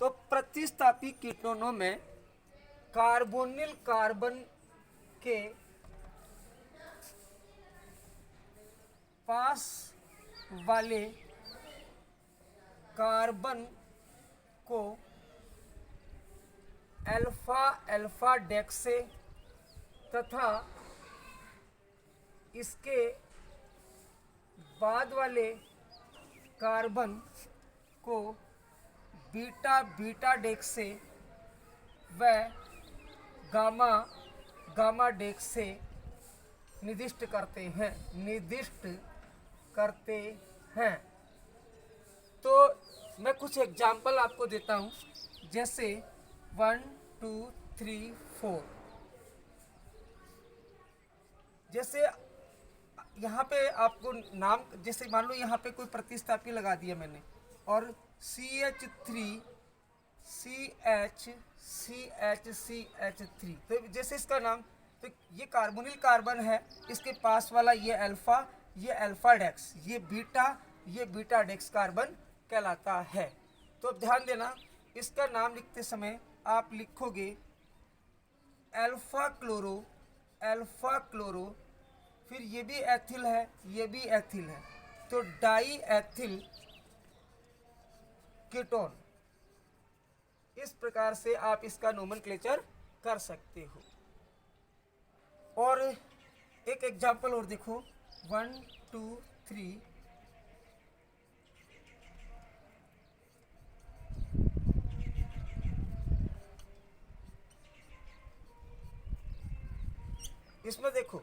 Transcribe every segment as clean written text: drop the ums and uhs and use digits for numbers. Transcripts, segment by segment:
तो प्रतिस्थापी कीटोनों में carbonyl carbon के पास वाले कार्बन को अल्फा अल्फा डेक्से तथा इसके बाद वाले कार्बन को बीटा बीटा डेक्से व गामा गामा डेक्से निर्दिष्ट करते हैं। तो मैं कुछ एग्जाम्पल आपको देता हूँ, जैसे 1 2 3 4। जैसे यहाँ पे आपको नाम, जैसे मान लो यहाँ पे कोई प्रतिस्थापी लगा दिया मैंने, और CH3 CH3, तो जैसे इसका नाम, तो ये कार्बोनिल कार्बन है, इसके पास वाला ये अल्फा डेक्स, ये बीटा डेक्स कार्बन कहलाता है। तो अब ध्यान देना, इसका नाम लिखते समय आप लिखोगे अल्फा क्लोरो, फिर ये भी एथिल है, ये भी एथिल है, तो डाई एथिल कीटोन। इस प्रकार से आप इसका नोमेनक्लेचर कर सकते हो। और एक एग्जाम्पल और देखो, 1 2 3। इसमें देखो,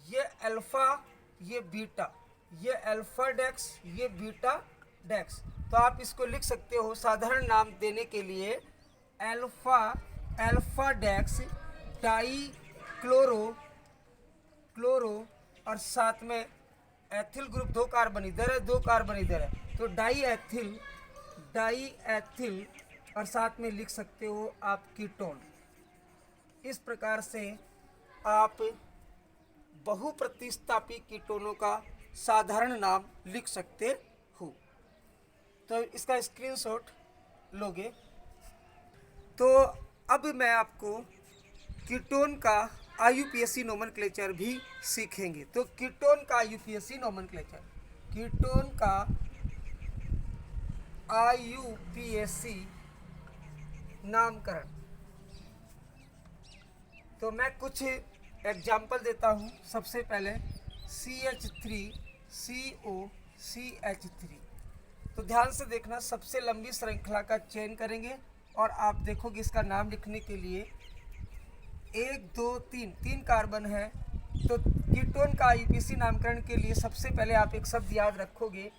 ये अल्फा, ये बीटा, ये अल्फा डेक्स, ये बीटा डेक्स। तो आप इसको लिख सकते हो साधारण नाम देने के लिए अल्फा डेक्स डाई क्लोरो, और साथ में एथिल ग्रुप, 2 कार्बन इधर है, 2 कार्बन इधर है, तो डाई एथिल, और साथ में लिख सकते हो आप कीटोन। इस प्रकार से आप बहुप्रतिस्थापी कीटोनों का साधारण नाम लिख सकते हो। तो इसका स्क्रीनशॉट लोगे। तो अब मैं आपको कीटोन का IUPAC नोमेनक्लेचर भी सीखेंगे। तो कीटोन का IUPAC नोमेनक्लेचर, कीटोन का IUPAC नामकरण। तो मैं कुछ एग्जाम्पल देता हूँ। सबसे पहले CH3COCH3। तो ध्यान से देखना, सबसे लंबी श्रृंखला का चयन करेंगे और आप देखोगे इसका नाम लिखने के लिए 1 2 3 कार्बन है। तो कीटोन का IUPAC नामकरण के लिए सबसे पहले आप एक शब्द याद रखोगे,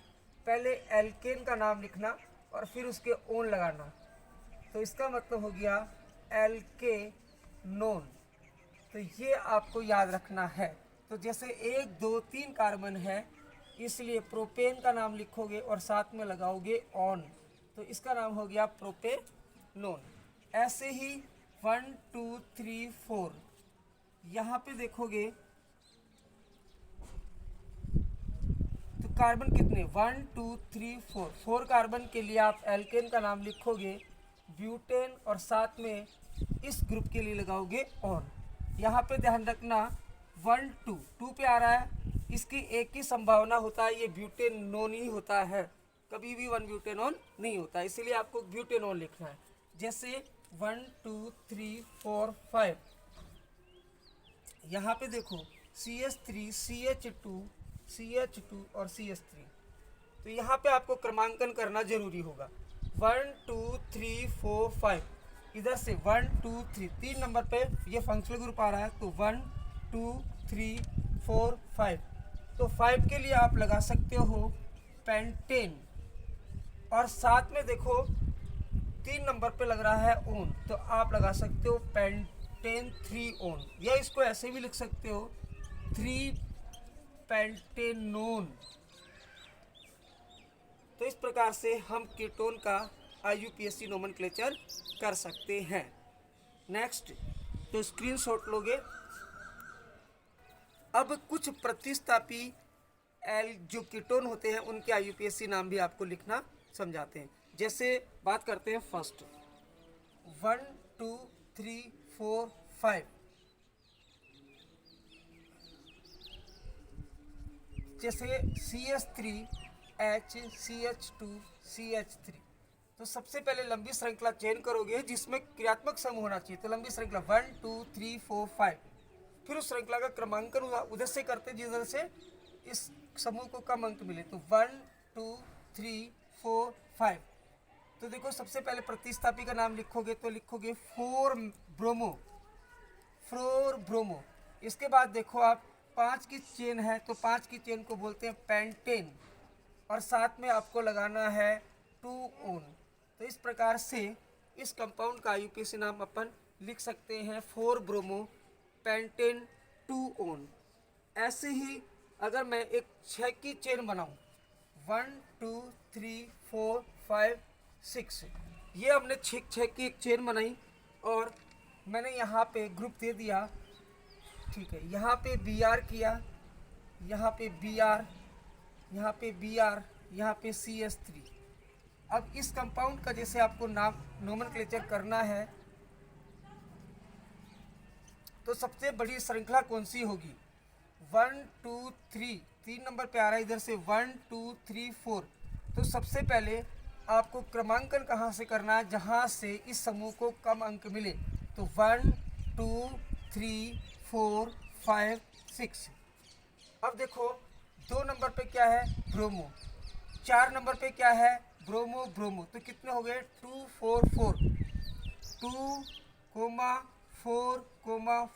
पहले एल्केन का नाम लिखना और फिर उसके ओन लगाना। तो इसका मतलब हो गया एल्केनोन। तो ये आपको याद रखना है। तो जैसे 1 2 3 कार्बन है, इसलिए प्रोपेन का नाम लिखोगे और साथ में लगाओगे ऑन, तो इसका नाम हो गया प्रोपेनोन। ऐसे ही 1 2 3 4, यहाँ पे देखोगे तो कार्बन कितने, 1 2 3 4 कार्बन के लिए आप एल्केन का नाम लिखोगे ब्यूटेन, और साथ में इस ग्रुप के लिए लगाओगे ऑन। यहाँ पे ध्यान रखना 1 2 पे आ रहा है, इसकी एक ही संभावना होता है, ये ब्यूटेनोन ही होता है, कभी भी 1 ब्यूटेनोन नहीं होता, इसीलिए आपको ब्यूटेनोन लिखना है। जैसे 1 2 3 4 5, यहाँ पे देखो CH3 CH2 और CH3। तो यहाँ पे आपको क्रमांकन करना जरूरी होगा। 1 2 3 4 5, इधर से 1 2 3, 3 नंबर पे ये फंक्शनल ग्रुप आ रहा है, तो 1 2 3 4 5। तो 5 के लिए आप लगा सकते हो पेंटेन, और साथ में देखो 3 नंबर पे लग रहा है ओन, तो आप लगा सकते हो पेंटेन 3 ओन, या इसको ऐसे भी लिख सकते हो 3 पेंटेनोन। तो इस प्रकार से हम कीटोन का IUPAC नोमेनक्लेचर कर सकते हैं। नेक्स्ट, तो स्क्रीनशॉट लोगे। अब कुछ प्रतिस्थापी जो कीटोन होते हैं उनके IUPAC नाम भी आपको लिखना समझाते हैं। जैसे बात करते हैं फर्स्ट 1 2 3 4 5, जैसे CH3HCH2CH3। तो सबसे पहले लंबी श्रृंखला चयन करोगे जिसमें क्रियात्मक समूह होना चाहिए। तो लंबी श्रृंखला 1 2 3 4 5, फिर उस श्रृंखला का क्रमांकन उधर से करते हैं जिधर से इस समूह को कम अंक मिले। तो 1 2 3 4 5। तो देखो सबसे पहले प्रतिस्थापी का नाम लिखोगे तो लिखोगे 4 ब्रोमो। इसके बाद देखो आप 5 की चेन है तो 5 की चेन को बोलते हैं पेंटेन, और साथ में आपको लगाना है 2 ओन। तो इस प्रकार से इस कंपाउंड का आईयूपीएसी नाम अपन लिख सकते हैं 4 ब्रोमो पेंटेन 2 ओन। ऐसे ही अगर मैं एक 6 की चेन बनाऊं 1 2 3 4 5 6, ये हमने 6 की एक चेन बनाई और मैंने यहाँ पे ग्रुप दे दिया, ठीक है। यहाँ पे Br किया, यहाँ पे Br, यहाँ पे Br, यहाँ पे CH3। अब इस कंपाउंड का जैसे आपको नाम नोमेनक्लेचर करना है तो सबसे बड़ी श्रृंखला कौन सी होगी? 1 2 3, 3 नंबर पे आ रहा है इधर से 1 2 3 4। तो सबसे पहले आपको क्रमांकन कहाँ से करना है? जहाँ से इस समूह को कम अंक मिले। तो 1 2 3 4 5 6। अब देखो 2 नंबर पे क्या है? ब्रोमो। 4 नंबर पे क्या है? ब्रोमो। तो कितने हो गए? 2 4 4, 2 4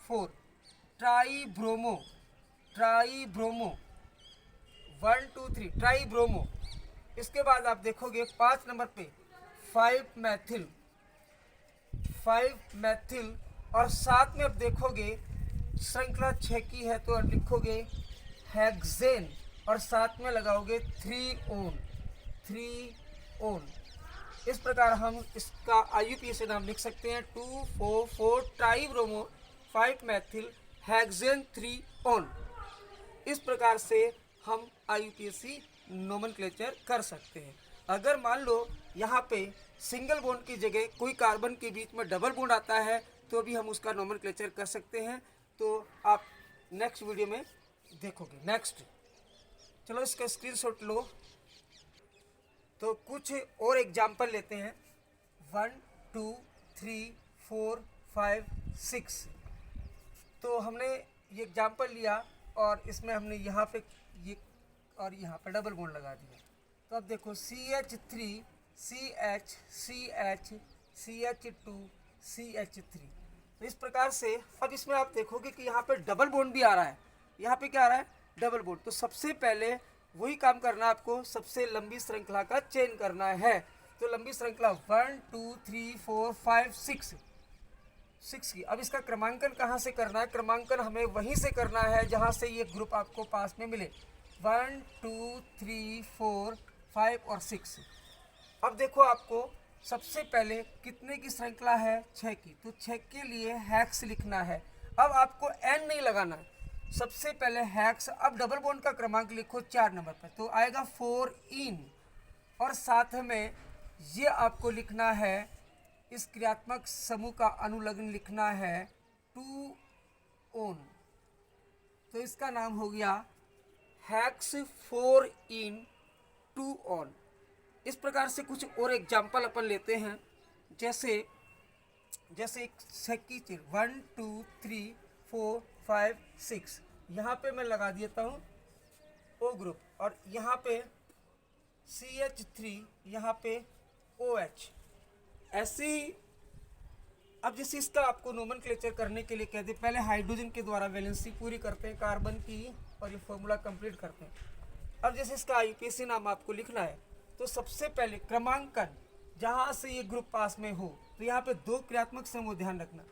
4। Try bromo 1 2 3 try bromo. इसके बाद आप देखोगे 5 नंबर पे 5 मैथिल, और साथ में आप देखोगे श्रृंखला 6 की है तो लिखोगे हेक्सेन, और साथ में लगाओगे 3 ओन। इस प्रकार हम इसका आईयूपीएसी नाम लिख सकते हैं 2 4 4 try bromo 5 Maithil hexane 3 own. इस प्रकार से हम आईयूपीएसी नोमेनक्लेचर कर सकते हैं। अगर मान लो यहाँ पे सिंगल बॉन्ड की जगह कोई कार्बन के बीच में डबल बॉन्ड आता है तो भी हम उसका नोमेनक्लेचर कर सकते हैं। तो आप नेक्स्ट वीडियो में देखोगे। नेक्स्ट चलो इसका स्क्रीनशॉट लो। तो कुछ और एग्जाम्पल लेते हैं 1 2 3 4 5 6। तो हमने ये एग्जाम्पल लिया और इसमें हमने यहाँ पे ये और यहाँ पे डबल बॉन्ड लगा दिया। तो अब देखो CH3 CH CH CH2 CH3। तो इस प्रकार से अब इसमें आप देखोगे कि यहाँ पे डबल बॉन्ड भी आ रहा है। यहाँ पे क्या आ रहा है? Double bond. तो सबसे पहले वही काम करना है आपको, सबसे लंबी श्रृंखला का चयन करना है। तो लंबी श्रृंखला 1 2 3 4 5 6 की। अब इसका क्रमांकन कहाँ से करना है? क्रमांकन हमें वहीं से करना है जहाँ से ये ग्रुप आपको पास में मिले 1 2 3 4 5 और 6। अब देखो आपको सबसे पहले कितने की श्रृंखला है? 6 की। तो 6 के लिए हेक्स लिखना है। अब आपको n नहीं लगाना है, सबसे पहले हेक्स। अब डबल बॉन्ड का क्रमांक लिखो 4 नंबर पर, तो आएगा 4 इन, और साथ में ये आपको लिखना है इस क्रियात्मक समूह का अनुलग्न लिखना है 2 ओन। तो इसका नाम हो गया हेक्स 4 इन 2 ओन। इस प्रकार से कुछ और एग्जाम्पल अपन लेते हैं, जैसे एक सेकी चेन 1 2 3 4 5 6। यहाँ पे मैं लगा देता हूँ O ग्रुप, और यहाँ पे CH3, यहाँ पे OH। ऐसे ही अब जैसे इसका आपको नोमेनक्लेचर करने के लिए कहते हैं, पहले हाइड्रोजन के द्वारा वैलेंसी पूरी करते हैं कार्बन की और ये फॉर्मूला कंप्लीट करते हैं। अब जैसे इसका आईयूपीएसी नाम आपको लिखना है तो सबसे पहले क्रमांकन जहाँ से ये ग्रुप पास में हो, तो यहाँ पे 2 क्रियात्मक समूह ध्यान रखना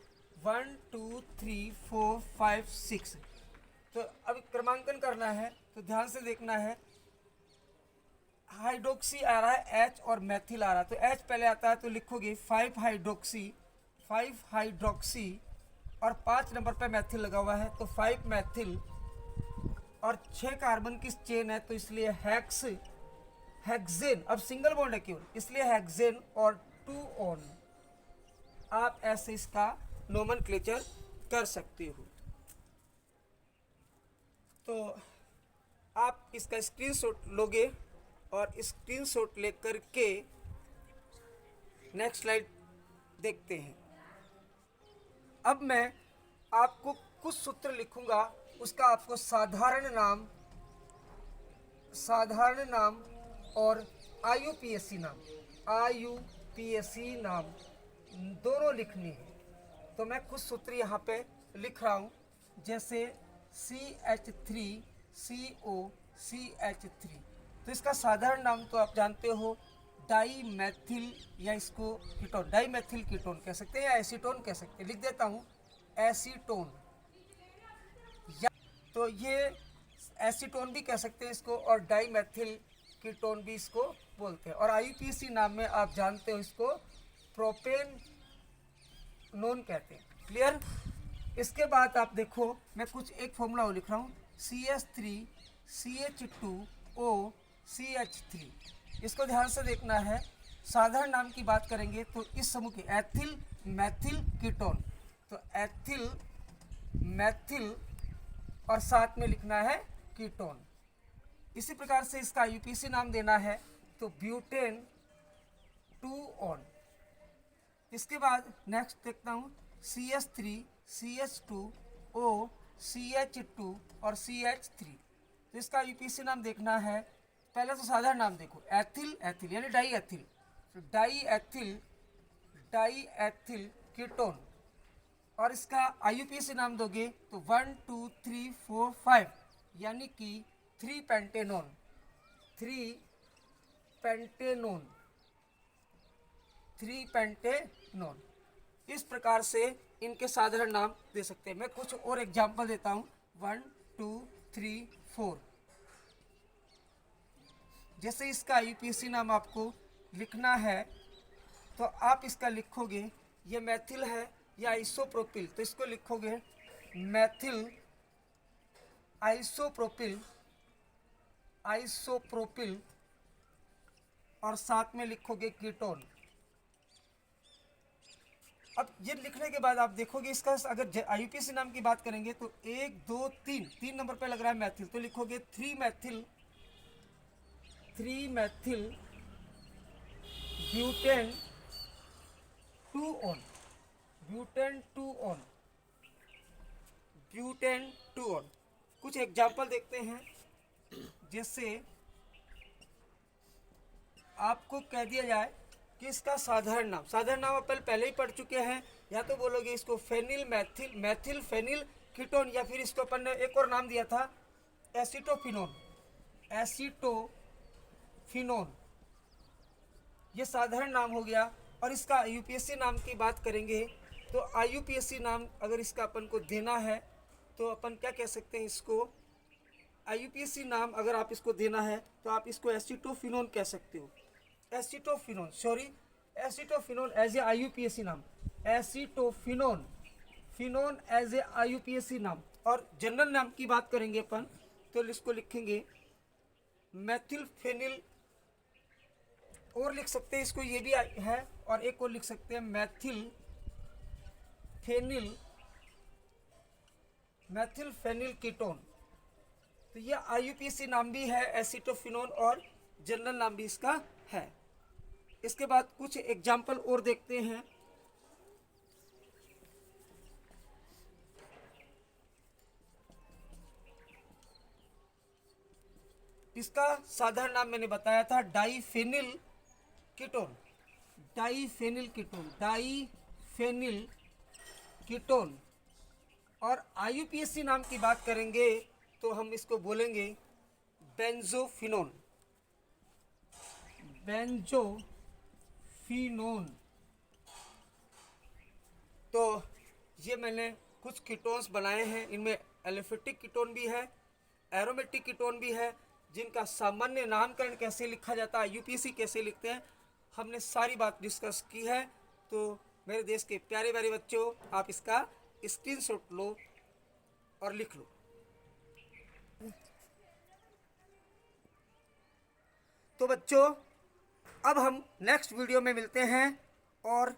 1 2 3 4 5 6। तो अब क्रमांकन करना है तो ध्यान से देखना है, हाइड्रोक्सी आ रहा है H और मैथिल आ रहा है। तो H पहले आता है तो लिखोगे 5 हाइड्रोक्सी और 5 नंबर पे मैथिल लगा हुआ है तो 5 मैथिल, और 6 कार्बन की चेन है तो इसलिए हेक्सेन, अब सिंगल बॉन्ड है केवल, इसलिए हेक्सेन और 2 ऑन, आप ऐसे इसका नोमेनक्लेचर कर सकते हो। तो आप इसका स्क्रीनशॉट लोगे और स्क्रीनशॉट लेकर के नेक्स्ट स्लाइड देखते हैं। अब मैं आपको कुछ सूत्र लिखूंगा, उसका आपको साधारण नाम और आईयूपीएससी नाम दोनों लिखनी है। तो मैं कुछ सूत्र यहाँ पे लिख रहा हूँ, जैसे CH3COCH3, तो इसका साधारण नाम तो आप जानते हो डाई मैथिल, या इसको कीटोन, डाई मैथिल कीटोन कह सकते हैं या एसीटोन कह सकते हैं। लिख देता हूँ एसीटोन, या तो ये एसीटोन भी कह सकते हैं इसको, और डाई मैथिल कीटोन भी इसको बोलते हैं। और आईयूपीएसी नाम में आप जानते हो इसको प्रोपेन नोन कहते हैं। क्लियर? इसके बाद आप देखो, मैं कुछ एक फॉर्मूला लिख रहा हूँ, CH3CH2OCH3, इसको ध्यान से देखना है। साधारण नाम की बात करेंगे तो इस समूह के एथिल मैथिल कीटोन, तो एथिल मैथिल और साथ में लिखना है कीटोन। इसी प्रकार से इसका यूपीसी नाम देना है तो ब्यूटेन 2 ऑन। इसके बाद नेक्स्ट देखता हूँ CH3CH2OCH2 और CH3, तो इसका यूपीसी नाम देखना है। पहले तो साधारण नाम देखो, एथिल एथिल यानी डाई एथिल, तो डाई एथिल कीटोन, और इसका आईयूपीएसी नाम दोगे तो 1 2 3 4 5 यानी कि 3 पेंटेनोन। इस प्रकार से इनके साधारण नाम दे सकते हैं। मैं कुछ और एग्जांपल देता हूँ, 1 2 3 4। जैसे इसका आईयूपीएसी नाम आपको लिखना है तो आप इसका लिखोगे, ये मैथिल है या आइसोप्रोपिल, तो इसको लिखोगे मैथिल आइसोप्रोपिल और साथ में लिखोगे कीटोन। अब ये लिखने के बाद आप देखोगे इसका अगर आईयूपीएसी नाम की बात करेंगे तो 1 2 3 नंबर पे लग रहा है मैथिल, तो लिखोगे 3 Maithil butane 2 on, butane 2 on. कुछ एग्जाम्पल देखते हैं, जैसे आपको कह दिया जाए कि इसका साधारण नाम अपन पहले ही पढ़ चुके हैं, या तो बोलोगे इसको फेनिल मैथिल फेनिल कीटोन, या फिर इसको अपन ने एक और नाम दिया था एसीटोफिनोन, ये साधारण नाम हो गया। और इसका आईयूपीएसी नाम की बात करेंगे तो आईयूपीएसी नाम अगर इसका अपन को देना है तो अपन क्या कह सकते हैं, इसको आईयूपीएसी नाम अगर आप इसको देना है तो आप इसको एसीटोफिनोन कह सकते हो। एसीटोफिनोन एज ए आईयूपीएसी नाम, फिनोन एज ए आईयूपीएसी नाम। और जनरल नाम की बात करेंगे अपन तो इसको लिखेंगे मैथिल फेनिल, और लिख सकते हैं इसको, ये भी है, और एक और लिख सकते हैं मैथिल फेनिल कीटोन। तो ये आईयूपीएसी नाम भी है एसीटोफिनोन, और जनरल नाम भी इसका है। इसके बाद कुछ एग्जाम्पल और देखते हैं। इसका साधारण नाम मैंने बताया था डाईफेनिल कीटोन। और आईयूपीएसी नाम की बात करेंगे तो हम इसको बोलेंगे बेंजोफिनोन। तो ये मैंने कुछ कीटोन्स बनाए हैं, इनमें एलिफेटिक कीटोन भी है, एरोमेटिक कीटोन भी है, जिनका सामान्य नामकरण कैसे लिखा जाता है, यूपीएससी कैसे लिखते हैं, हमने सारी बात डिस्कस की है। तो मेरे देश के प्यारे प्यारे बच्चों, आप इसका स्क्रीनशॉट लो और लिख लो। तो बच्चों अब हम नेक्स्ट वीडियो में मिलते हैं और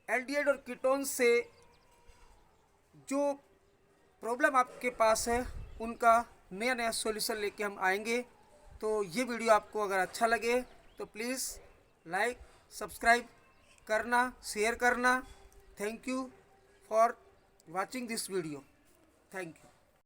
एल्डिहाइड और कीटोन से जो प्रॉब्लम आपके पास है उनका नया नया सॉल्यूशन लेके हम आएंगे। तो ये वीडियो आपको अगर अच्छा लगे तो प्लीज़ लाइक सब्सक्राइब करना, शेयर करना। Thank you for watching this video. Thank you.